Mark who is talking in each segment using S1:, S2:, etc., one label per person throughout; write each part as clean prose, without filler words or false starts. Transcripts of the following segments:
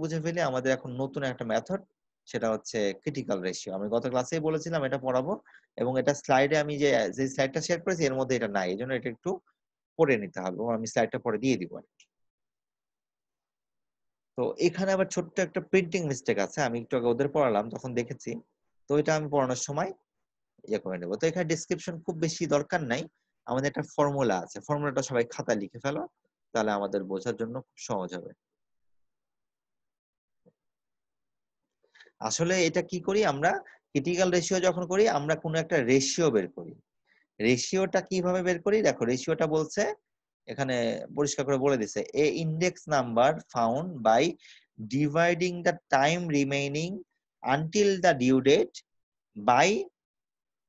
S1: বুঝে ফেলি, আমাদের এখন নতুন একটা মেথড, সেটা হচ্ছে ক্রিটিক্যাল রেশিও। আমি গত ক্লাসেই বলেছিলাম এটা পড়াবো, এবং এটা স্লাইডে আমি যে স্লাইডটা শেয়ার করেছি এর মধ্যে এটা নাই, এই জন্য এটা একটু পড়ে নিতে হবে, এবং আমি স্লাইডটা পরে দিয়ে দিব। তো এখানে আবার ছোট্ট একটা প্রিন্টিং মিস্টেক আছে, আমি একটু আগে ওদের পড়ালাম তখন দেখেছি, তো এটা আমি পড়ানোর সময় ইয়ে করে নেবো। তো এখানে ডিসক্রিপশন খুব বেশি দরকার নাই, আমাদের একটা ফর্মুলা আছে, ফর্মুলাটা সবাই খাতায় লিখে ফেলো, তাহলে আমাদের বোঝার জন্য খুব সহজ হবে। আসলে এটা কি করি আমরা, ক্রিটিক্যাল রেশিও যখন করি আমরা কোনো একটা রেশিও বের করি। রেশিওটা কিভাবে বের করি, দেখো রেশিওটা বলছে এখানে পরিষ্কার করে বলে দিছে, a index number found by dividing the time remaining until the due date by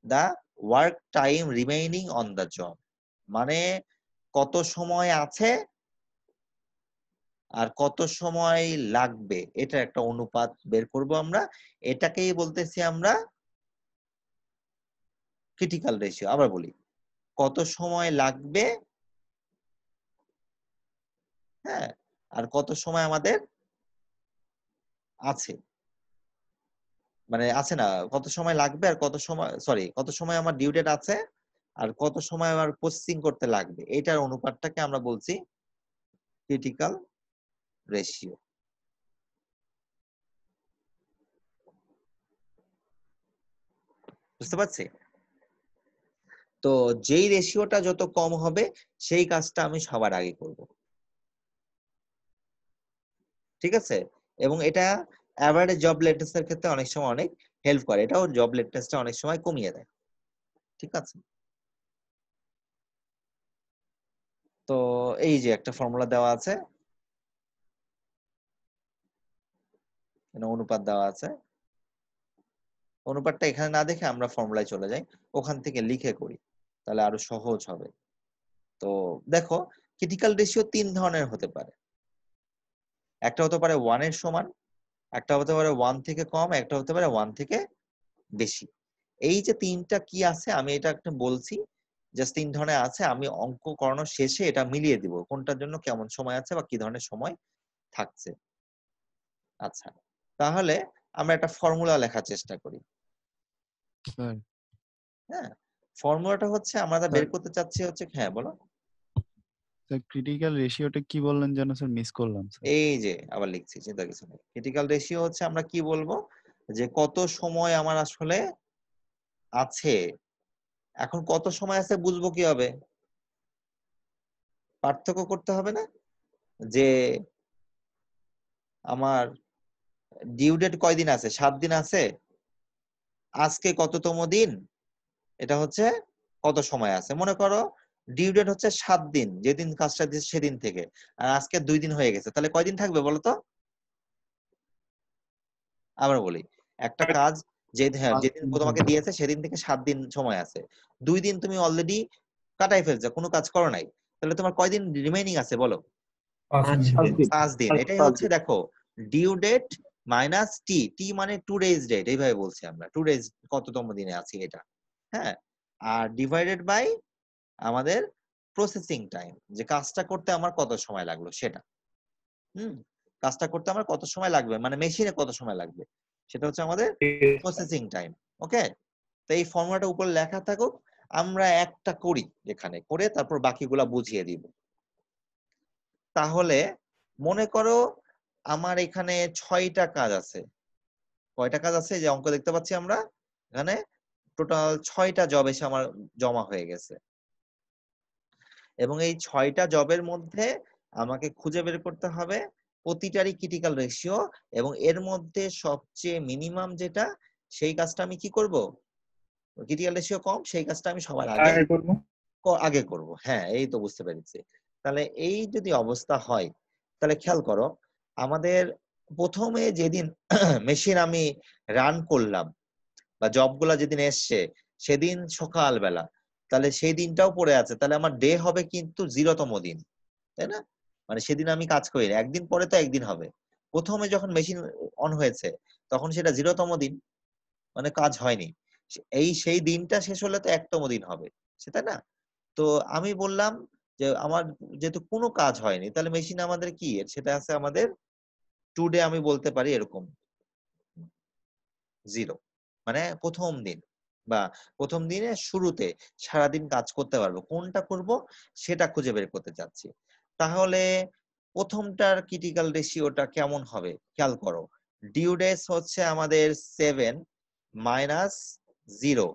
S1: the work time remaining on the job. মানে কত সময় আছে আর কত সময় লাগবে, এটা একটা অনুপাত বের করব আমরা, এটাকেই বলতেছি আমরা ক্রিটিক্যাল রেশিও। আবার বলি, কত সময় লাগবে, হ্যাঁ, আর কত সময় আমাদের আছে, মানে আছে না, কত সময় লাগবে আর কত সময়, সরি, কত সময় আমার ডিউ ডেট আছে আর কত সময় আমার প্রসেসিং করতে লাগবে, এটার অনুপাতটাকে আমরা বলছি ক্রিটিক্যাল রেশিও। বুঝতে পারছি? তো যেই রেশিওটা যত কম হবে সেই কাজটা আমি সবার আগে করব, ঠিক আছে? এবং এটা অ্যাভারেজ জব লেটেন্সের ক্ষেত্রে অনেক সময় অনেক হেল্প করে, এটাও জব লেটেন্সটা অনেক সময় কমিয়ে দেয়, ঠিক আছে? তো এই যে একটা ফর্মুলা দেওয়া আছে, অনুপাত দেওয়া আছে, অনুপাতটা এখানে না দেখে আমরা ফর্মুলায় চলে যাই, ওখান থেকে লিখে করি, তাহলে আরো সহজ হবে। তো দেখো, ক্রিটিক্যাল রেশিও 3 ধরনের হতে পারে, একটা হতে পারে 1 এর সমান, একটা হতে পারে 1 থেকে কম, একটা হতে পারে 1 থেকে বেশি। এই যে তিনটা কি আছে আমি এটা একটা বলছি, জাস্ট 3 ধরনের আছে, আমি অঙ্ক করানোর শেষে এটা মিলিয়ে দিব কোনটার জন্য কেমন সময় আছে বা কি ধরনের সময় থাকছে। আচ্ছা, তাহলে আমরা একটা ফর্মুলা লেখার চেষ্টা করি।
S2: স্যার
S1: হ্যাঁ, ফর্মুলাটা হচ্ছে আমরা বের
S2: স্যার
S1: করতে চাচ্ছি হচ্ছে, হ্যাঁ বলো।
S2: স্যার ক্রিটিক্যাল রেশিওটা কি বললেন যেন স্যার, মিস করলাম স্যার।
S1: এই যে আবার লিখছি, চিন্তা কিছু নেই। ক্রিটিক্যাল রেশিও হচ্ছে আমরা কি বলবো, যে কত সময় আমার আসলে আছে। এখন কত সময় আছে বুঝবো কিভাবে, পার্থক্য করতে হবে না, যে আমার ডিউ ডেট কয়দিন আছে, 7 দিন আছে, আজকে কততম দিন, এটা হচ্ছে কত সময় আছে। মনে করো ডিউ ডেট হচ্ছে 7 দিন, যেদিন কাজটা দিয়েছে সেদিন থেকে, আর আজকে 2 দিন হয়ে গেছে, তাহলে কয়দিন থাকবে বলো তো? আবার বলি, একটা কাজ হ্যাঁ,
S2: 5
S1: যেদিন
S2: দিন
S1: তোমাকে
S2: থাকবে।
S1: দিয়েছে সেদিন থেকে 7 দিন সময় আছে, 2 দিন তুমি অলরেডি কাটাই ফেলছো, কোনো কাজ করো নাই, তাহলে তোমার কয়দিন রিমেইনিং আছে বলো? 5 দিন। এটাই হচ্ছে দেখো, ডিউ ডেট মাইনাস টি, টি মানে 2 ডেজ ডেট, এইভাবে বলছি আমরা, 2 ডেজ কততম দিনে আছি এটা, হ্যাঁ, আর ডিভাইডেড বাই আমাদের প্রসেসিং টাইম, যে কাজটা করতে আমার কত সময় লাগলো সেটা। হুম, কাজটা করতে আমার কত সময় লাগবে মানে মেশিনে কত সময় লাগবে, সেটা হচ্ছে আমাদের প্রসেসিং টাইম। ওকে, তো এই ফর্মুলাটা উপরে লেখা থাকুক, আমরা একটা করি এখানে, করে তারপর বাকিগুলা বুঝিয়ে দিব। তাহলে মনে করো আমার এখানে 6টা কাজ আছে, কয়টা কাজ আছে, যে অঙ্ক দেখতে পাচ্ছি আমরা এখানে, টোটাল 6টা জব এসে আমার জমা হয়ে গেছে, এবং এই 6টা জবের মধ্যে আমাকে খুঁজে বের করতে হবে প্রতিটারই ক্রিটিক্যাল রেশিও, এবং এর মধ্যে সবচেয়ে মিনিমাম যেটা, সেই কাজটা আমি কি করব, ক্রিটিক্যাল রেশিও কম সেই কাজটা আমি সবার আগে আগে করব। হ্যাঁ, এই তো বুঝতে পেরেছি। তাহলে এই যদি অবস্থা হয়, তাহলে খেয়াল করো, আমাদের প্রথমে যেদিন মেশিন আমি রান করলাম বা জবগুলা যেদিন এসছে সেদিন সকালবেলা, তাহলে সেই দিনটাও পড়ে আছে, তাহলে আমার ডে হবে কিন্তু 0তম দিন, তাই না? মানে সেদিন আমি কাজ করি না, একদিন পরে তো একদিন হবে, প্রথমে যখন মেশিন অন হয়েছে তখন সেটা 0তম দিন, মানে কাজ হয়নি, সেই দিনটা শেষ হলে তো 1তম দিন হবে, সেটা না? তো আমি বললাম যে আমার যেহেতু কোনো কাজ হয়নি, তাহলে মেশিন আমাদের কি, সেটা আছে আমাদের টুডে আমি বলতে পারি এরকম 0 মানে প্রথম দিন বা প্রথম দিনের শুরুতে সারাদিন কাজ করতে পারবো, কোনটা করব সেটা খুঁজে বের করতে চাচ্ছি। তাহলে প্রথমটার ক্রিটিক্যাল রেশিওটা কেমন হবে খেয়াল করো। ডিউ ডেজ হচ্ছে আমাদের 7 মাইনাস 0,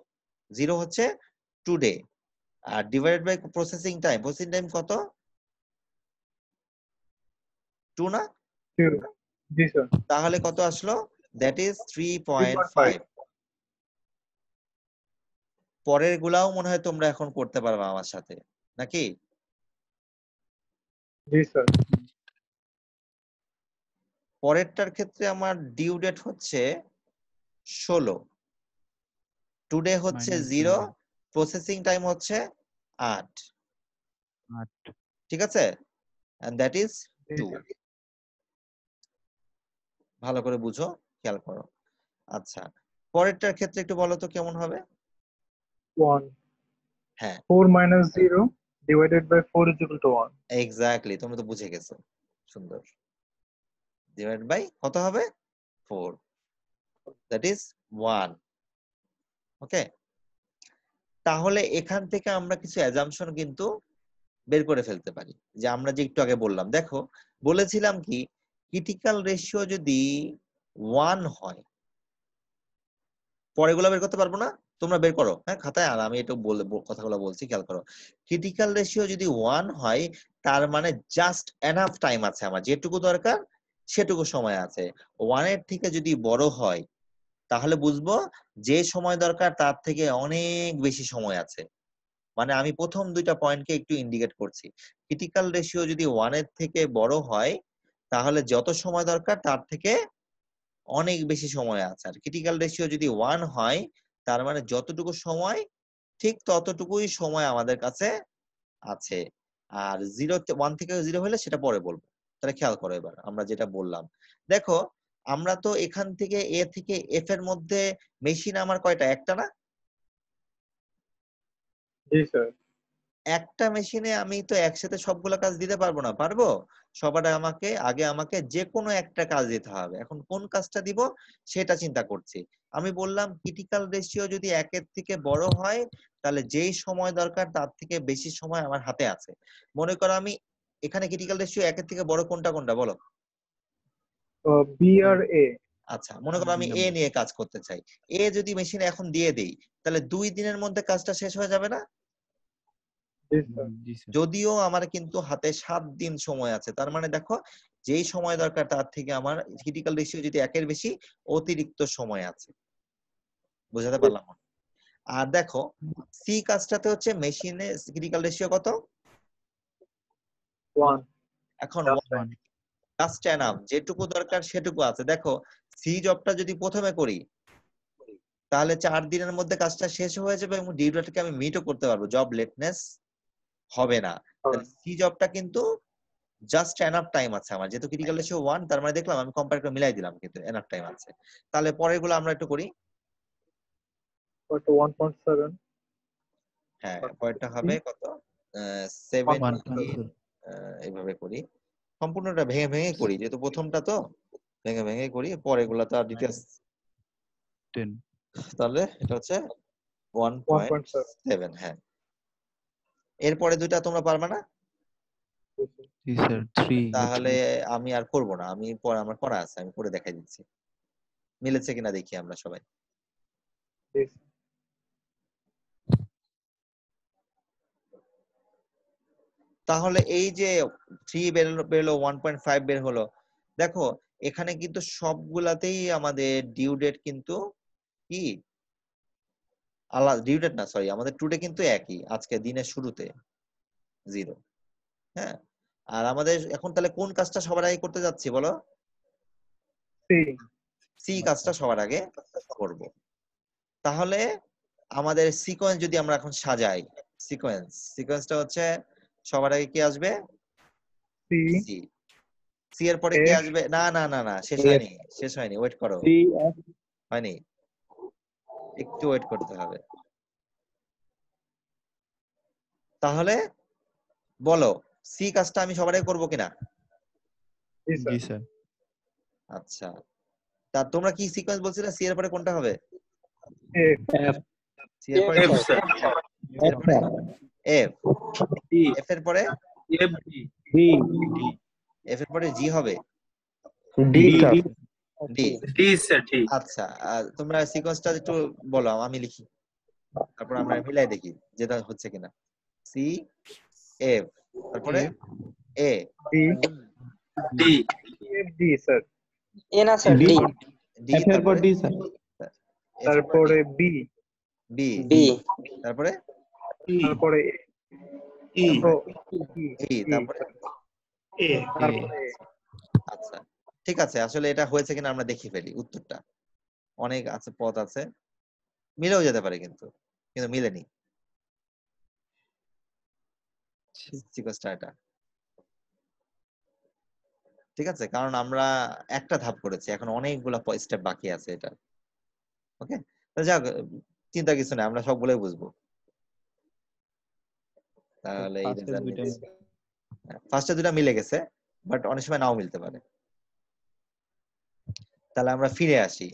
S1: 0 হচ্ছে টুডে, আর ডিভাইডেড বাই প্রসেসিং টাইম কত? 2 না?
S3: জি স্যার।
S1: তাহলে কত আসলো? That is 3.5।
S3: 3.5।
S1: পরের গুলাও মনে হয় তোমরা এখন করতে পারবে আমার সাথে, নাকি?
S3: জি স্যার।
S1: পরেরটার ক্ষেত্রে আমার ডিউ ডেট হচ্ছে 16, টুডে হচ্ছে
S2: -0
S1: 0, প্রসেসিং টাইম হচ্ছে 8,
S2: 8
S1: ঠিক আছে? এন্ড দ্যাট ইজ
S3: জি
S1: 2।
S3: স্যার।
S1: ভালো করে বুঝো, খেয়াল করো। আচ্ছা, পরেরটার ক্ষেত্রে একটু বলো তো কেমন হবে?
S3: 1।
S1: হ্যাঁ
S3: 4 minus 0 divided by 4 is equal to 1.
S1: Exactly, তুমি তো বুঝে গেছো, সুন্দর। ডিভাইড বাই কত হবে? 4, দ্যাট ইজ 1। ওকে, তাহলে এখান থেকে আমরা কিছু অ্যাজাম্পশন কিন্তু বের করে ফেলতে পারি, যে আমরা যে একটু আগে বললাম। দেখো বলেছিলাম কি, ক্রিটিক্যাল রেশিও যদি 1 হয়, পরেগুলো বের করতে পারবো না, তোমরা বের করো হ্যাঁ খাতায়, আর আমি একটু কথাগুলো বলছি, খেয়াল করো। ক্রিটিক্যাল রেশিও যদি 1 হয়, তার মানে জাস্ট এনাফ টাইম আছে, আমার যেটুকু দরকার সেটুকু সময় আছে। 1 এর থেকে যদি বড় হয়, তাহলে বুঝবো যে সময় দরকার তার থেকে অনেক বেশি সময় আছে। মানে আমি প্রথম দুইটা পয়েন্টকে একটু ইন্ডিকেট করছি। ক্রিটিক্যাল রেশিও যদি 1 এর থেকে বড় হয়, তাহলে যত সময় দরকার তার থেকে অনেক বেশি সময় আছে। আর ক্রিটিক্যাল রেশিও যদি 1 হয়, তার মানে যতটুকু সময় ঠিক ততটুকুই সময় আমাদের কাছে আছে। আর 1 থেকে 0 হলে সেটা পরে বলবো। তাহলে খেয়াল করো এবার আমরা যেটা বললাম। দেখো আমরা তো এখান থেকে এ থেকে এফ এর মধ্যে মেশিন আমার কয়টা? একটা না?
S3: জি স্যার।
S1: একটা মেশিনে আমি তো একসাথে সবগুলো কাজ দিতে পারবো না, পারবো? সবার আগে আমাকে যে কোনো একটা কাজ দিতে হবে। এখন কোন কাজটা দিব সেটা চিন্তা করছি। আমি বললাম ক্রিটিক্যাল রেশিও যদি 1 এর থেকে বড় হয়, তাহলে যেই সময় দরকার তার থেকে বেশি সময় আমার হাতে আছে। মনে করো আমি এখানে ক্রিটিক্যাল রেশিও 1 এর থেকে বড় কোনটা কোনটা বলো?
S3: বি আর এ।
S1: আচ্ছা, মনে করো আমি এ নিয়ে কাজ করতে চাই। এ যদি মেশিনে এখন দিয়ে দেই, তাহলে 2 দিনের মধ্যে কাজটা শেষ হয়ে যাবে না?
S3: জি স্যার।
S2: জি স্যার।
S1: যদিও আমার কিন্তু হাতে 7 দিন সময় আছে, তার মানে দেখো যেই সময় দরকার তার থেকে আমার ক্রিটিক্যাল রেশিও যদি 1 এর বেশি, অতিরিক্ত সময় আছে। বুঝাতে পারলাম? আর দেখো সি কাজটাতে হচ্ছে মেশিনে ক্রিটিক্যাল রেশিও কত?
S3: 1।
S1: এখন
S3: Just right.
S1: জাস্ট এনাফ, যেটুকু দরকার সেটুকু আছে। দেখো সি জবটা যদি প্রথমে করি, তাহলে 4 দিনের মধ্যে কাজটা শেষ হয়ে যাবে এবং ডিউ ডেটকে আমি মিটও করতে পারবো, জব লেটনেস হবে না। তাহলে সি জবটা কিন্তু জাস্ট এনাফ টাইম আছে আমার, যেহেতু ক্রিটিক্যাল রেশিও 1, তার মানে দেখলাম আমি কম্পেয়ার করে মিলাই দিলাম, কিন্তু এনাফ টাইম আছে। তাহলে পরের গুলো আমরা একটু করি।
S3: But 1.7.
S1: হ্যাঁ পরেরটা হবে কত? 17
S2: 1.7
S1: এইভাবে করি, সম্পূর্ণটা ভেঙে ভেঙে করি, যেহেতু প্রথমটা তো ভেঙে ভেঙে করি, পরে এগুলা তো আর ডিটেইলস।
S2: 10
S1: তাহলে এটা হচ্ছে
S3: 1.7.
S1: 1.7। হ্যাঁ, এরপরে দুইটা তোমরা পারবে না?
S2: জি স্যার 3
S1: তাহলে আমি আর করব না, আমি পরে আমার পড়া আছে, আমি পরে দেখাই দিচ্ছি মিলেছে কিনা দেখি আমরা সবাই।
S3: জি স্যার।
S1: তাহলে এই যে 3 বেরোলো 1.5 বের হলো, দেখো এখানে কিন্তু সবগুলাতেই আমাদের ডিউ ডেট কিন্তু কি আলাদা, ডিউ ডেট না সরি, আমাদের টুডে কিন্তু একই, আজকে দিনের শুরুতে 0। হ্যাঁ, আর আমাদের এখন তাহলে কোন কাজটা সবার আগে করতে যাচ্ছি বলো?
S3: সি।
S1: সি কাজটা সবার আগে করব। তাহলে আমাদের সিকোয়েন্স যদি আমরা এখন সাজাই, সিকোয়েন্সটা হচ্ছে সবার আগে কি আসবে?
S3: সি।
S1: সি। সি এর পরে কি আসবে? না না না না, শেষ হয়নি, ওয়েট করো,
S3: সি এফ।
S1: হয়নি, একটু ওয়েট করতে হবে। তাহলে বলো সি কাজটা আমি সবার আগে করবো কিনা?
S3: জি
S2: জি
S3: স্যার।
S2: স্যার
S1: আচ্ছা, তা তোমরা কি সিকোয়েন্স বলছিলে? সি এর পরে কোনটা হবে?
S3: F,
S4: F,
S1: সি এর পরে
S4: F, sir.
S1: এর পরে এফ,
S4: D,
S1: এফ এর পরে
S4: F, D,
S2: ডি
S1: এফ এর পরে জি হবে,
S4: D,
S1: D.
S4: D, sir, D.
S1: আচ্ছা, তোমরা সিকোয়েন্সটা একটু বলো, আমি লিখি, তারপর আমরা মিলাই দেখি যেটা হচ্ছে কিনা। সি এফ, তারপরে এ,
S3: D,
S4: D,
S3: F, D, sir.
S5: এ না স্যার ডি
S1: ডি,
S6: F এর পর
S1: তারপরে
S6: D স্যার।
S3: তারপরে B,
S1: বি,
S5: বি
S1: তারপরে
S3: তারপরে A,
S4: E,
S1: ই, তারপরে
S3: তারপরে A।
S1: আচ্ছা, ঠিক আছে। আসলে এটা হয়েছে কিনা আমরা দেখি ফেলি উত্তরটা। অনেক আছে, পথ আছে, মিলেও যেতে পারে, কিন্তু মিলেনি সিকোয়েন্সটা এটা। ঠিক আছে, কারণ আমরা একটা ধাপ করেছি, এখন অনেকগুলা স্টেপ বাকি আছে এটা। ওকে, তো যাক, চিন্তা কিছু নাই, আমরা সবগুলোই বুঝবো। তাহলে এই
S2: ফার্স্টের দুইটা
S1: ফার্স্টে দুটা মিলে গেছে, বাট অনেক সময় নাও মিলতে পারে। তাহলে আমরা ফিরে আসি,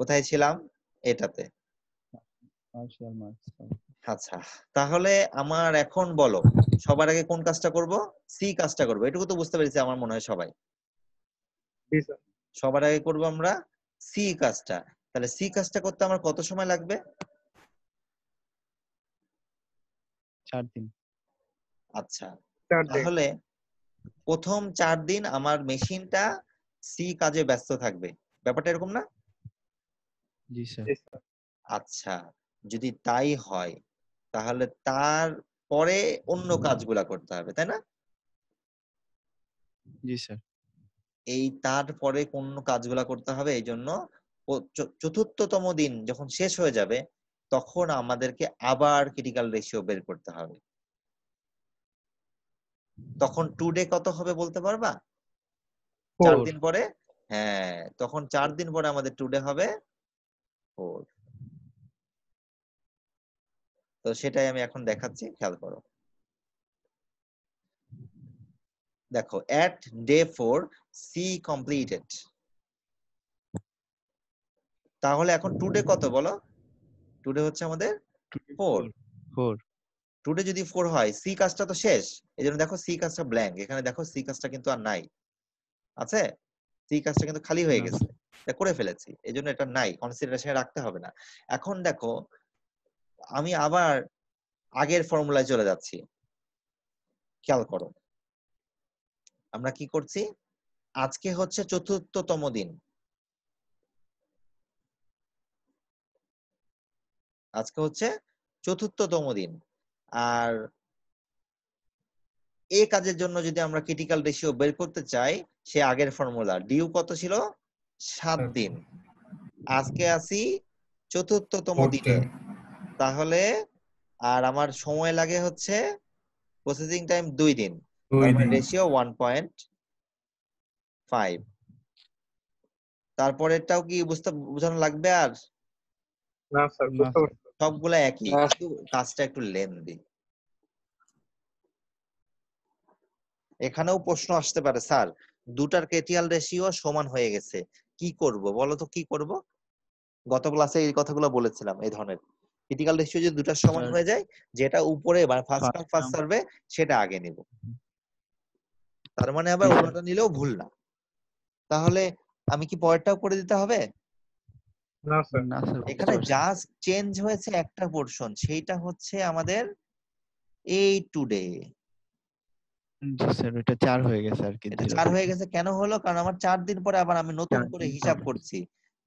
S1: কোথায় ছিলাম? এটাতে।
S2: Partial marks.
S1: আচ্ছা, তাহলে আমার এখন বলো, সবার আগে কোন কাজটা করব? সি কাজটা করব। এটুকু তো বুঝতে পেরেছি আমার মনে হয় সবাই।
S3: D, sir.
S1: সবার আগে করব আমরা সি কাজটা। তাহলে সি কাজটা করতে আমার কত সময় লাগবে?
S2: 4 দিন।
S1: আচ্ছা,
S3: 4 দিন।
S1: তাহলে প্রথম 4 দিন আমার মেশিনটা সি কাজে ব্যস্ত থাকবে, ব্যাপারটা এরকম না?
S2: জি স্যার।
S3: Yes, sir.
S1: আচ্ছা, যদি তাই হয় তাহলে তার পরে অন্য কাজগুলা করতে হবে, তাই না?
S2: জি স্যার।
S1: এই তারপরে কোন কাজগুলা করতে হবে, এই জন্য চতুর্থতম দিন যখন শেষ হয়ে যাবে তখন আমাদেরকে আবার ক্রিটিক্যাল রেশিও বের করতে হবে। তখন টুডে কত হবে বলতে পারবা? 4 দিন পরে? হ্যাঁ, তখন 4 দিন পরে আমাদের টুডে হবে 4। তো সেটাই আমি এখন দেখাচ্ছি, খেয়াল করো। দেখো, at day 4 C completed। তাহলে এখন টুডে কত বলো? টুডে হচ্ছে আমাদের 4।
S2: 4
S1: টুডে যদি 4 হয়, সি কাজটা তো শেষ, এজন্য দেখো সি কাজটা ব্ল্যাঙ্ক। এখানে দেখো সি কাজটা কিন্তু আর নাই, আছে? সি কাজটা কিন্তু খালি হয়ে গেছে, এটা করে ফেলেছি, এজন্য এটা নাই, কনসিডারেশনে রাখতে হবে না। এখন দেখো, আমি আবার আগের ফর্মুলায় চলে যাচ্ছি, খেয়াল করো। আমরা কি করছি? আজকে হচ্ছে চতুর্থতম দিন, আজকে হচ্ছে চতুর্থতম দিন। আর এই কাজের জন্য যদি আমরা ক্রিটিক্যাল রেশিও বের করতে চাই, সে আগের ফর্মুলা ডিউ কত ছিল? 7 দিন। আজকে আছি চতুর্থতম দিনে, তাহলে আর আমার সময় লাগে হচ্ছে প্রসেসিং টাইম 2 দিন, তার মানে রেশিও 1.5। তারপরেরটাও কি বোঝানো লাগবে? আর
S3: না স্যার, বুঝতে পারছি।
S1: সবগুলা একই,
S5: না।
S1: কিন্তু কাজটা একটু লেন্দি। এখানেও প্রশ্ন আসতে পারে, স্যার দুটার ক্রিটিক্যাল রেশিও সমান হয়ে গেছে, কি করব বলো তো, কি করব? গত ক্লাসে এই কথাগুলো বলেছিলাম, এই ধরনের ক্রিটিক্যাল রেশিও যদি দুটার সমান হয়ে যায়, যেটা উপরে মানে ফার্স্ট কাম ফার্স্ট সার্ভে, সেটা আগে নিব। তার মানে আবার অন্যটা নিলেও ভুল না। তাহলে আমি কি পরেরটাও করে দিতে হবে?
S3: না স্যার।
S2: না স্যার,
S1: এখানে জাস্ট চেঞ্জ হয়েছে একটা পোরশন, সেইটা হচ্ছে আমাদের এই টুডে।
S2: জি স্যার, এটা 4 হয়ে গেছে আর কি।
S1: এটা 4 হয়ে গেছে, কেন হলো? কারণ আমার 4 দিন পরে আবার আমি নতুন
S2: 4
S1: করে
S2: দিন
S1: হিসাব
S2: পরে।
S1: করছি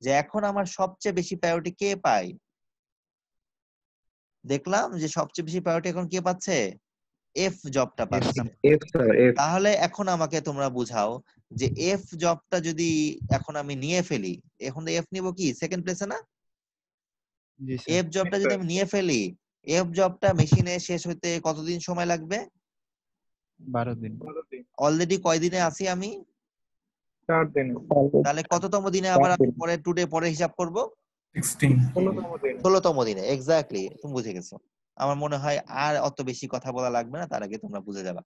S1: যে এখন আমার সবচেয়ে বেশি প্রায়োরিটি কে পায়। দেখলাম যে সবচেয়ে বেশি প্রায়োরিটি এখন কে পাচ্ছে? এফ জবটা পাচ্ছে।
S6: F sir, F।
S1: তাহলে এখন আমাকে তোমরা বুঝাও যে এফ জবটা যদি এখন আমি নিয়ে ফেলি, এখন এফ নিব কি সেকেন্ড প্লেসে না?
S2: জি স্যার।
S1: এফ জবটা যদি আমি নিয়ে ফেলি, এফ জবটা মেশিনে শেষ হইতে কতদিন সময় লাগবে?
S2: 12 দিন।
S1: অলরেডি কয় দিনে আছি আমি?
S3: 4 দিন।
S1: তাহলে কততম দিনে আবার আমি পরে টুডে পরে হিসাব করব?
S3: 16তম দিন।
S1: 16তম দিনে। এক্স্যাক্টলি, তুমি বুঝে গেছো। আমার মনে হয় আর অত বেশি কথা বলা লাগবে না, তার আগে তোমরা বুঝে যাবা।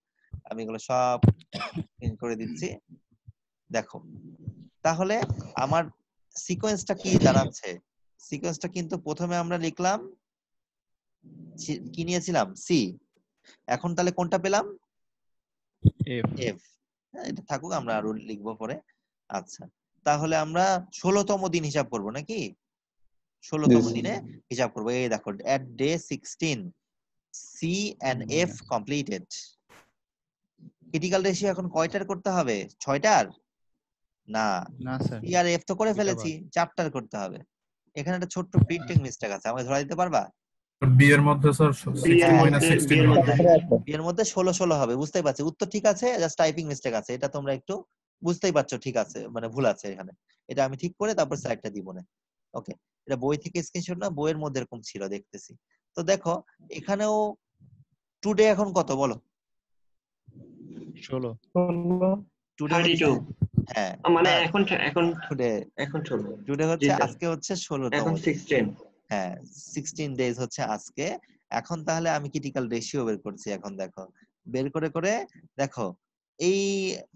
S1: আমি এগুলো সব প্রিন্ট করে দিচ্ছি। দেখো তাহলে আমার সিকোয়েন্সটা কি দাঁড়াচ্ছে? সিকোয়েন্সটা কিন্তু প্রথমে আমরা লিখলাম কি নিয়েছিলাম সি, এখন তাহলে কোনটা পেলাম?
S2: F
S1: F. এটা থাকুক, আমরা আরো লিখবো পরে। আচ্ছা, তাহলে আমরা 16তম দিন হিসাব করব নাকি? 16তম দিনে হিসাব করব। এই দেখো at day 16 C and F completed। Critical ratio এখন কয়টার করতে হবে? 6টার? না,
S2: না স্যার,
S1: সি আর এফ তো করে
S2: এটা
S1: ফেলেছি,
S2: বাদ।
S1: 4টার করতে হবে। এখানে একটা ছোট্ট প্রিন্টিং মিস্টেক আছে, আমাকে ধরা দিতে পারবা?
S5: বি এর মধ্যে স্যার
S4: বি এর
S5: 16
S1: হ্যাঁ,
S5: মাইনাস
S4: মধ্যে
S5: 16 হবে।
S1: এর মধ্যে 16 হবে, বুঝতেই পারছি। উত্তর ঠিক আছে, জাস্ট টাইপিং মিস্টেক আছে, এটা তোমরা একটু বুঝতেই পারছো। ঠিক আছে, মানে ভুল আছে এখানে, এটা আমি ঠিক করে তারপর স্লাইডটা দিব না। ওকে, এটা বই থেকে স্ক্রিনশট না, বইয়ের মধ্যে এরকম ছিল দেখতেছি। তো দেখো এখানেও টুডে এখন কত বলো?
S2: 16
S1: টুডে হচ্ছে
S4: 32
S1: হ্যাঁ
S4: মানে
S1: না,
S4: এখন এখন
S1: টুডে
S4: এখন চলো
S1: টুডে
S4: জি
S1: হচ্ছে
S4: স্যার
S1: আজকে হচ্ছে 16তম
S4: এখন
S1: দিন।
S4: 16
S1: হ্যাঁ, 16 ডেজ হচ্ছে আজকে। এখন তাহলে আমি ক্রিটিক্যাল রেশিও বের করছি। এখন দেখো বের করে করে দেখো এই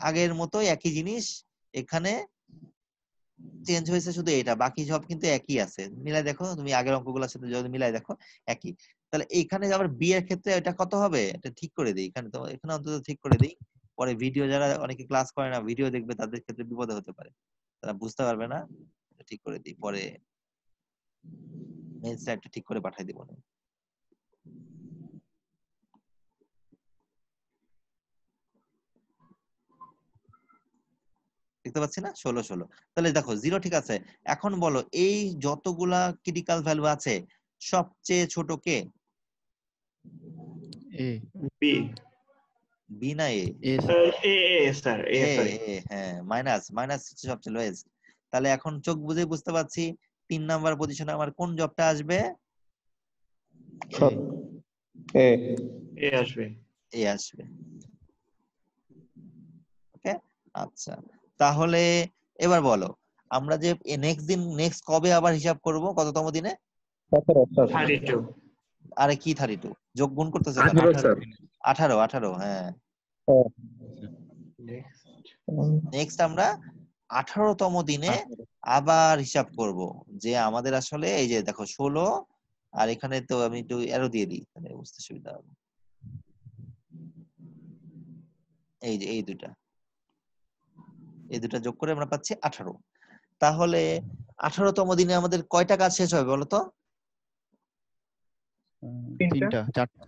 S1: আগের মতো একই জিনিস, এখানে চেঞ্জ হয়েছে শুধু এটা, বাকি সব কিন্তু একই আছে। মিলাই দেখো, তুমি আগের অঙ্কগুলোর সাথে যদি মিলাই দেখো একই। তাহলে এখানে আবার বি এর ক্ষেত্রে এটা কত হবে? এটা ঠিক করে দিই এখানে, তো এখানে অন্তত ঠিক করে দিই। পরে ভিডিও, যারা অনেকে ক্লাস করে না ভিডিও দেখবে, তাদের ক্ষেত্রে বিপদে হতে পারে, তারা বুঝতে পারবে না। এটা ঠিক করে দিই, পরে মেইন স্লাইডটা ঠিক করে পাঠিয়ে দিব না। দেখতে পাচ্ছি না 16 তাহলে দেখো 0 ঠিক আছে। এখন বলো এই যতগুলা ক্রিটিক্যাল ভ্যালু আছে সবচেয়ে ছোট কে?
S2: এ
S4: বি
S1: বি না এ?
S2: এ স্যার,
S4: এ স্যার এ
S1: এ
S4: সরি
S1: এ হ্যাঁ, মাইনাস মাইনাস হচ্ছে সবচেয়ে লোয়েস্ট। তাহলে এখন চোখ বুঝে বুঝতে পারছি 3 নাম্বার পজিশনে আমার কোন জবটা আসবে?
S2: এ
S4: এ আসবে
S1: এ আসবে। ওকে, আচ্ছা তাহলে এবার বলো আমরা যে নেক্সট কবে আবার হিসাব করব? কততম দিনে?
S4: 32
S1: আরে কি 32 যোগ গুণ করতেছো কেন?
S5: 18 স্যার।
S1: 18 18 হ্যাঁ। নেক্সট আমরা 18তম দিনে আবার হিসাব করব, যে আমাদের আসলে এই যে দেখো 16, আর এখানে তো আমি একটু অ্যারো দিয়ে দিই তাহলে বুঝতে সুবিধা হবে। এই যে এই দুটা যোগ করে আমরা পাচ্ছি 18। তাহলে 18তম দিনে আমাদের কয়টা কাজ শেষ হবে বলো তো?
S2: 3টা 4টা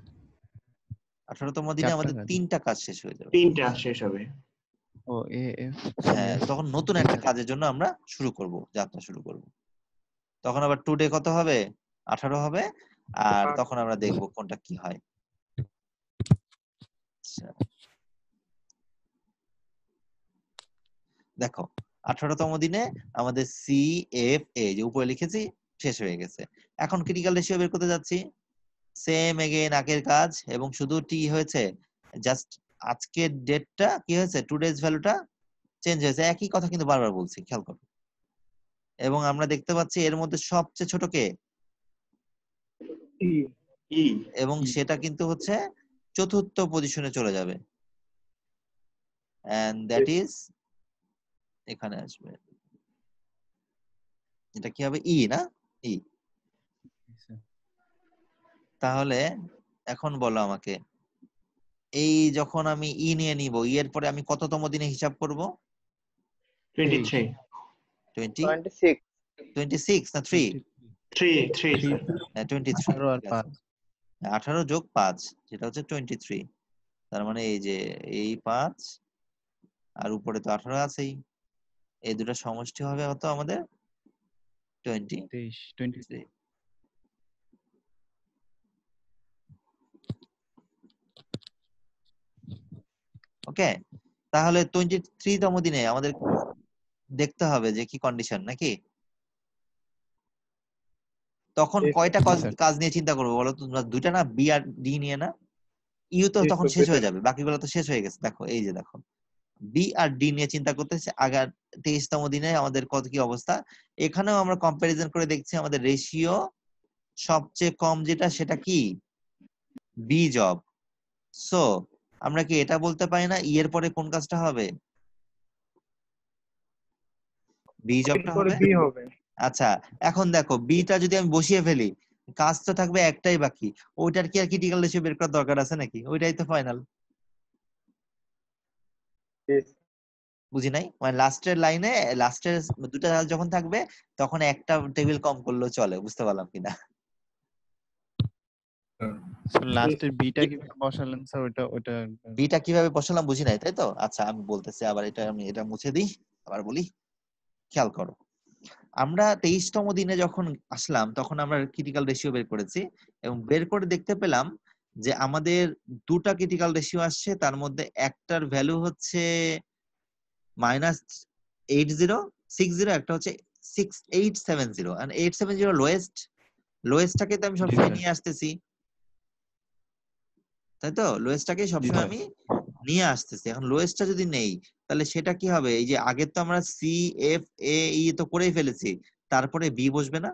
S1: 18তম দিনে আমাদের
S2: কাজ।
S1: 3টা কাজ শেষ হয়ে যাবে।
S4: 3টা শেষ হবে
S2: ও এ এফ
S1: হ্যাঁ, তখন নতুন একটা কাজের জন্য আমরা শুরু করব, যাত্রা শুরু করব। তখন আবার টুডে কত হবে? 18 হবে, আর তখন আমরা দেখব কোনটা কি হয়। আচ্ছা দেখো 18তম দিনে আমাদের সি এফ এ যে উপরে লিখেছি শেষ হয়ে গেছে। এখন ক্রিটিক্যাল রেশিও বের করতে যাচ্ছি, সেম এগেইন আগের কাজ, এবং শুধু টি হয়েছে, জাস্ট আজকের ডেটটা কি হয়েছে, টুডেজ ভ্যালুটা চেঞ্জ হয়েছে। একই কথা কিন্তু বারবার বলছি, খেয়াল করো। এবং আমরা দেখতে পাচ্ছি এর মধ্যে সবচেয়ে ছোট কে?
S4: ই
S1: এবং সেটা কিন্তু হচ্ছে চতুর্থ পজিশনে চলে যাবে, এন্ড দ্যাট ইজ এখানে আসবে। এটা কি হবে? ই না? ই। তাহলে এখন বলো আমাকে, এই যখন আমি ই নিয়ে নিব, ই এর পরে আমি কততম দিনে হিসাব করব?
S4: 23
S1: 26 না 3?
S4: 3 স্যার
S1: 23।
S2: 18 আর 5
S1: 18 যোগ 5 যেটা হচ্ছে 23। তার মানে এই যে এই 5 আর উপরে তো 18 আছেই, এই দুটো সমষ্টি হবে হতো আমাদের 23। ওকে, তাহলে 23তম দিনে আমাদের দেখতে হবে যে কি কন্ডিশন নাকি। তখন কয়টা কাজ নিয়ে চিন্তা করবো বলো তো? তোমরা দুইটা না, বি আর ডি নিয়ে না? ইউ তো তখন শেষ হয়ে যাবে, বাকিগুলো তো শেষ হয়ে গেছে। দেখো এই যে দেখো বি আর ডি নিয়ে চিন্তা করতেছে। আগার 23তম দিনে আমাদের কত কি অবস্থা। এখানেও আমরা কম্পারিজন করে দেখছি আমাদের রেশিও সবচেয়ে কম যেটা, সেটা কি? B job. সো আমরা কি এটা বলতে পারি না ই এর পরে কোন কাজটা হবে? বি জবটা
S3: পরে
S1: হবে।
S3: বি হবে।
S1: আচ্ছা এখন দেখো বিটা যদি আমি বসিয়ে ফেলি, কাজ তো থাকবে একটাই বাকি, ওইটার কি আর ক্রিটিক্যাল রেশিও বের করার দরকার আছে নাকি? ওইটাই তো ফাইনাল।
S3: Yes.
S1: বুঝি নাই, মানে লাস্টের লাইনে লাস্টের দুটা যখন থাকবে তখন একটা টেবিল কম করলেও চলে, বুঝতে পারলাম কিনা?
S2: লাস্টের বিটা কিভাবে বসালেন স্যার? ওটা ওটা
S1: বিটা কিভাবে বসালাম বুঝি নাই, তাই তো? আচ্ছা আমি বলতেছি আবার, আমি এটা মুছে দিই, আবার বলি, খেয়াল করো। আমরা 23তম দিনে যখন আসলাম তখন আমরা ক্রিটিক্যাল রেশিও বের করেছি এবং বের করে দেখতে পেলাম যে আমাদের দুটা ক্রিটিক্যাল রেশিও আসছে, তার মধ্যে একটার ভ্যালু হচ্ছে -8060, একটা হচ্ছে 6870, আর 870 লোয়েস্টটাকে তো আমি
S2: জি
S1: সবসময়
S2: স্যার।
S1: নিয়ে আসতেছি, তাই তো? লোয়েস্টটাকে
S2: জি
S1: সবসময়
S2: স্যার।
S1: আমি নিয়ে আসতেছি। এখন লোয়েস্টটা যদি নেই তাহলে সেটা কি হবে? এই যে আগের তো আমরা সি এফ এ ই তো করেই ফেলেছি, তারপরে বি বসবে না?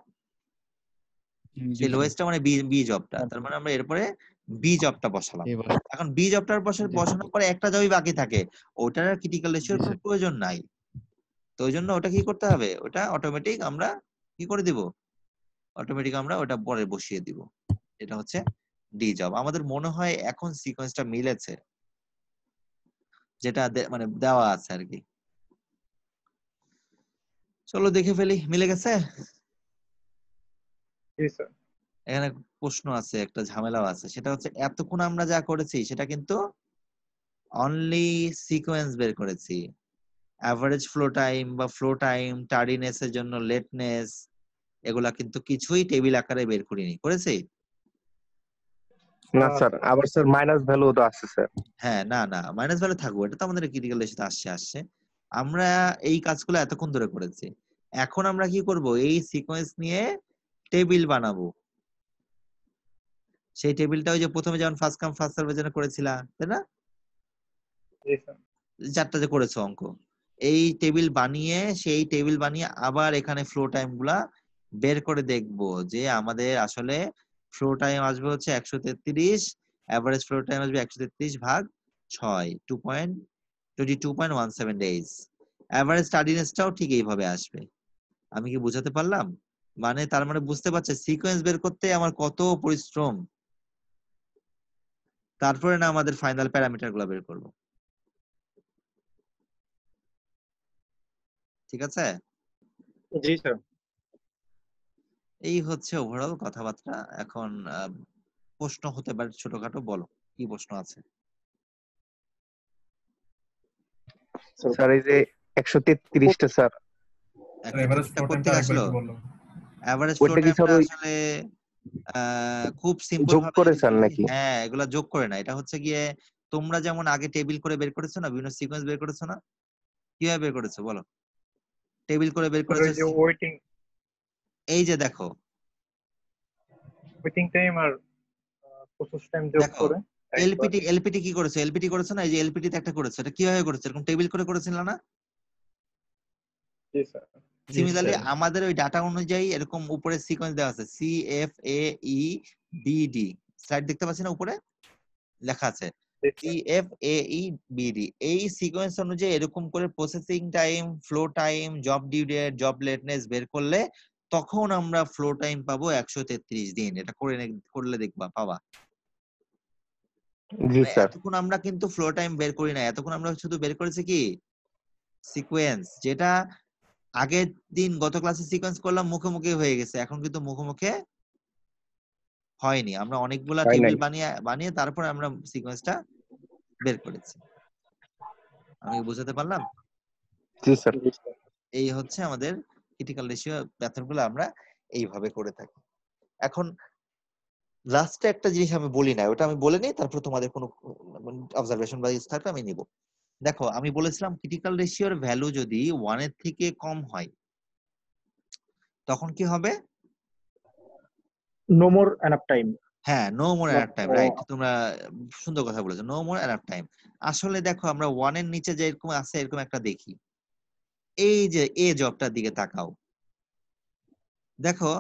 S2: জি
S1: সেই
S2: স্যার।
S1: লোয়েস্টটা মানে বি জবটা, তার মানে আমরা এরপরে বি জবটা বসালাম।
S2: এবার
S1: এখন বি জবটার
S2: জি
S1: বসানোর পরে একটা জবই বাকি থাকে, ওটার আর ক্রিটিক্যাল
S2: জি
S1: রেশিওর কোনো
S2: স্যার।
S1: প্রয়োজন নাই। তো ওই জন্য ওটা কি করতে হবে? ওটা অটোমেটিক আমরা কি করে দিব? অটোমেটিক আমরা ওটা পরে বসিয়ে দিব। এটা হচ্ছে ডি জব। আমাদের মনে হয় এখন সিকোয়েন্সটা মিলেছে, যেটা মানে দেওয়া আছে আর কি। চলো দেখে ফেলি, মিলে গেছে?
S3: Yes, sir.
S1: এখানে প্রশ্ন আছে, একটা ঝামেলাও আছে, সেটা হচ্ছে এতক্ষণ আমরা যা করেছি সেটা কিন্তু অনলি সিকোয়েন্স বের করেছি। অ্যাভারেজ ফ্লো টাইম বা ফ্লো টাইম, টার্ডিনেস এর জন্য লেটনেস, এগুলা কিন্তু কিছুই টেবিল আকারে বের করিনি, করেছি?
S6: না স্যার, আবার স্যার মাইনাস ভ্যালু তো আছে স্যার।
S1: হ্যাঁ, না না মাইনাস ভ্যালু থাকবো, এটা তো আমাদের ক্রিটিক্যাল রেশিওতে আসছে। আমরা এই কাজগুলো এতক্ষণ ধরে করেছি, এখন আমরা কি করব? এই সিকোয়েন্স নিয়ে টেবিল বানাবো। সেই টেবিলটা ওই যে প্রথমে যেমন ফার্স্ট কাম ফার্স্ট সার্ভের জন্য করেছিলাম, তাই না?
S3: Yes, sir.
S1: 4টা যে করেছো অঙ্ক, এই টেবিল বানিয়ে সেই টেবিল বানিয়ে আবার এখানে ফ্লো টাইম গুলা বের করে দেখবো যে আমাদের আসলে ফ্লো টাইম আসবে হচ্ছে 133, এভারেজ ফ্লো টাইম আসবে 133/6, 22.17 ডেজ। এভারেজ টার্ডিনেসটাও ঠিক এইভাবে আসবে। আমি কি বুঝাতে পারলাম? মানে তার মানে বুঝতে পারছে সিকোয়েন্স বের করতে আমার কত পরিশ্রম, তারপরে না আমাদের ফাইনাল প্যারামিটার গুলা বের করবো। ঠিক আছে?
S3: জি স্যার।
S1: এই হচ্ছে ওভারঅল কথাবার্তা। এখন প্রশ্ন হতে পারে ছোটখাটো, বলো কি প্রশ্ন আছে?
S6: স্যার এই যে 133টা স্যার,
S5: এভারেজ ফ্লো
S1: কোথা
S5: টাইমটা
S1: থেকে
S5: আরেকবার
S1: আসলো?
S5: একটু বললাম।
S1: এভারেজ ফ্লো
S6: ওইটা কি স্যার
S1: টাইমটা
S6: ওই
S1: আসলে খুব সিম্পল
S6: যোগ
S1: ভাবে
S6: করে
S1: যদি
S6: স্যার
S1: বলি,
S6: নাকি?
S1: হ্যাঁ এগুলা যোগ করে না, এটা হচ্ছে গিয়ে তোমরা যেমন আগে টেবিল করে বের করেছো না, বিভিন্ন সিকোয়েন্স বের করেছো না, কিভাবে বের করেছো বলো? টেবিল করে বের
S3: স্যার
S1: করেছো।
S3: ওই যে
S1: এই যে দেখো
S3: ওয়েটিং টাইম আর প্রসেস টাইম যোগ
S1: দেখো
S3: করে একবার।
S1: এলপিটি কি করেছো? এলপিটি করেছো না? এই যে এলপিটি তে একটা করেছো, এটা কিভাবে করেছো? এরকম টেবিল করে করেছিল না?
S3: জি স্যার।
S1: সিমিলারলি আমাদের ওই ডাটা অনুযায়ী এরকম উপরে সিকোয়েন্স দেওয়া আছে, C F A E B D. Slide দেখতে পাচ্ছেন না উপরে লেখা আছে C F A E B D. এই সিকোয়েন্স অনুযায়ী এরকম করে processing time, flow time, job due date, job lateness বের করলে তখন আমরা ফ্লো টাইম পাবো 133 দিন। এটা করলে দেখবা পাবা।
S6: জি স্যার।
S1: এতক্ষণ আমরা কিন্তু ফ্লো টাইম বের করি না, এতক্ষণ আমরা শুধু বের করেছি কি সিকোয়েন্স, যেটা আগের দিন গত ক্লাসে সিকোয়েন্স করলাম মুখোমুখি হয়ে গেছে, এখন কিন্তু মুখোমুখি হয়নি। আমরা অনেকগুলা
S6: হয়
S1: টেবিল
S6: নাই।
S1: বানিয়ে তারপরে আমরা সিকোয়েন্সটা বের করেছি। আমি বুঝাতে পারলাম?
S6: জি স্যার।
S1: এই হচ্ছে আমাদের ক্রিটিক্যাল রেশিও মেথডগুলো আমরা এইভাবে করে থাকি। এখন লাস্টে একটা জিনিস আমি বলি না, ওটা আমি বলে নিই, তারপর তোমাদের কোনো অবজারভেশন বা ইস থাকলে আমি নিব। দেখো আমি বলেছিলাম ক্রিটিক্যাল রেশিওর ভ্যালু যদি 1 এর থেকে কম হয় তখন কি হবে?
S3: No more enough time.
S1: হ্যাঁ, no more enough time, right. তোমরা সুন্দর কথা বলেছো, নো মোর এনাফ টাইম। আসলে দেখো আমরা 1 এর নিচে যে এরকম আছে এরকম একটা দেখি, এই যে এ জবটার দিকে তাকাও, দেখো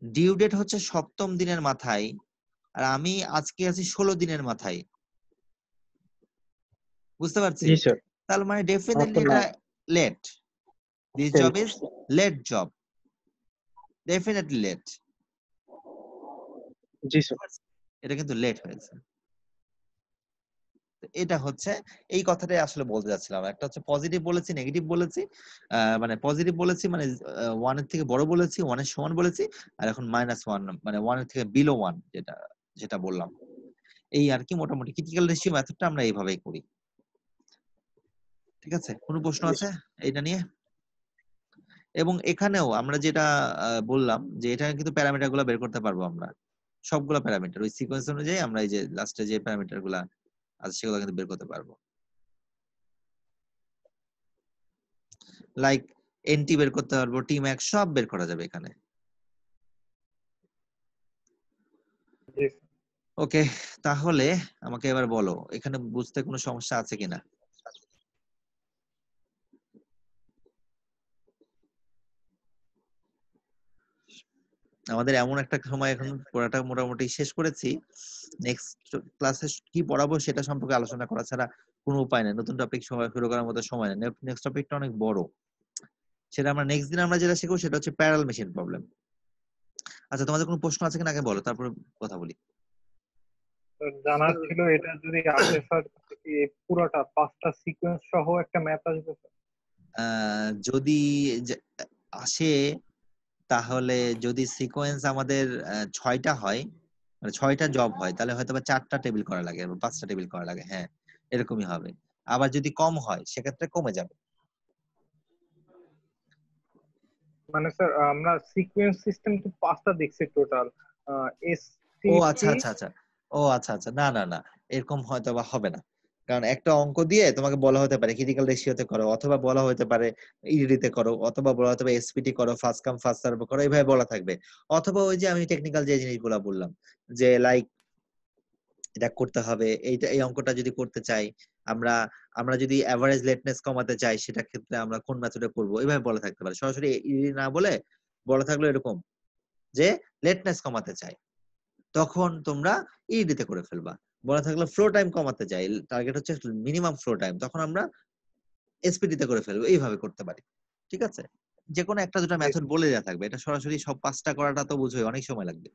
S1: ডিউ ডেট হচ্ছে 7ম দিনের মাথায়, আর আমি আজকে আছি 16 দিনের মাথায়। বুঝতে পারছি?
S3: জি স্যার।
S1: তার মানে ডেফিনেটলি এটা late. This
S6: Ten.
S1: Job is late job, definitely late.
S6: জি স্যার।
S1: এটা কিন্তু লেট হয়েছে। তো এটা হচ্ছে এই কথাটাই আসলে বলতে যাচ্ছিলাম। একটা হচ্ছে পজিটিভ বলেছি, নেগেটিভ বলেছি। মানে পজিটিভ বলেছি মানে 1 এর থেকে বড় বলেছি, 1 এর সমান বলেছি। আর এখন -1 মানে 1 এর থেকে বিলো 1 যেটা বললাম। এই আর কি মোটামুটি ক্রিটিক্যাল রেশিও মেথডটা আমরা এইভাবেই করি। ঠিক আছে? কোনো প্রশ্ন আছে এটা নিয়ে? এবং এখানেও আমরা যেটা বললাম যে এটা কিন্তু প্যারামিটার গুলো বের করতে পারবো আমরা। সবগুলা প্যারামিটার ওই সিকোয়েন্স অনুযায়ী আমরা এই যে লাস্টে যে প্যারামিটার গুলা আছে সেগুলো কিন্তু বের করতে পারবো। লাইক এনটি বের করতে পারবো, টি ম্যাক্স সব বের করা যাবে এখানে।
S3: জি
S1: ওকে, তাহলে আমাকে এবার বলো এখানে বুঝতে কোনো সমস্যা আছে কিনা? আমাদের এমন একটা সময় এখন পড়াটা মোটামুটি শেষ করেছি, নেক্সট ক্লাসে কি পড়াবো সেটা সম্পর্কে আলোচনা করা ছাড়া কোনো উপায় নেই। নতুন টপিক শুরু করার মতো সময় নেই। নেক্সট টপিকটা অনেক বড়, সেটা আমরা নেক্সট দিন আমরা যেটা শিখবো সেটা হচ্ছে প্যারালাল মেশিন প্রবলেম। আচ্ছা, তোমাদের কোনো প্রশ্ন আছে কিনা আগে বলো, তারপর কথা বলি।
S3: স্যার, জানার ছিল এটা যদি আসে স্যার, এই পুরোটা 5টা সিকোয়েন্স সহ একটা ম্যাপ আসবে স্যার?
S1: যদি আসে তাহলে যদি সিকোয়েন্স আমাদের 6টা হয়, মানে 6টা জব হয়, তাহলে হয়তো বা 4টা টেবিল করা লাগে বা 5টা টেবিল করা লাগে। হ্যাঁ, এরকমই হবে। আবার যদি কম হয় সেক্ষেত্রে কমে যাবে।
S3: মানে স্যার আমরা সিকোয়েন্স সিস্টেম তো 5টা দেখছি টোটাল।
S1: ও আচ্ছা আচ্ছা আচ্ছা, ও আচ্ছা আচ্ছা, না না না, এরকম হয়তো বা হবে না। কারণ একটা অঙ্ক দিয়ে তোমাকে বলা হতে পারে ক্রিটিক্যাল রেশিওতে করো, অথবা বলা হতে পারে ইডিতে করো, অথবা বলা হতে পারে এসপিটি করো, ফার্স্ট কাম ফার্স্ট সার্ভ করো, এইভাবে বলা থাকবে। অথবা ওই যে আমি টেকনিক্যাল যে জিনিসগুলো বললাম যে লাইক এটা করতে হবে, এই অঙ্কটা যদি করতে চাই আমরা, আমরা যদি এভারেজ লেটনেস কমাতে চাই সেটা ক্ষেত্রে আমরা কোন মেথডে করব, এইভাবে বলা থাকতে পারে। সরাসরি ইডি না বলে বলা থাকলো এরকম যে লেটনেস কমাতে চাই, তখন তোমরা ইডিতে করে ফেলবা। বলা থাকলো ফ্লো টাইম কমাতে চাই, টার্গেট হচ্ছে মিনিমাম ফ্লো টাইম, তখন আমরা এসপিডি তে করে ফেলবো। এইভাবে করতে পারি। ঠিক আছে? যে কোনো একটা দুটো মেথড বলে দেওয়া থাকবে, এটা সরাসরি সব 5টা করাটা তো বুঝোই অনেক সময় লাগবে।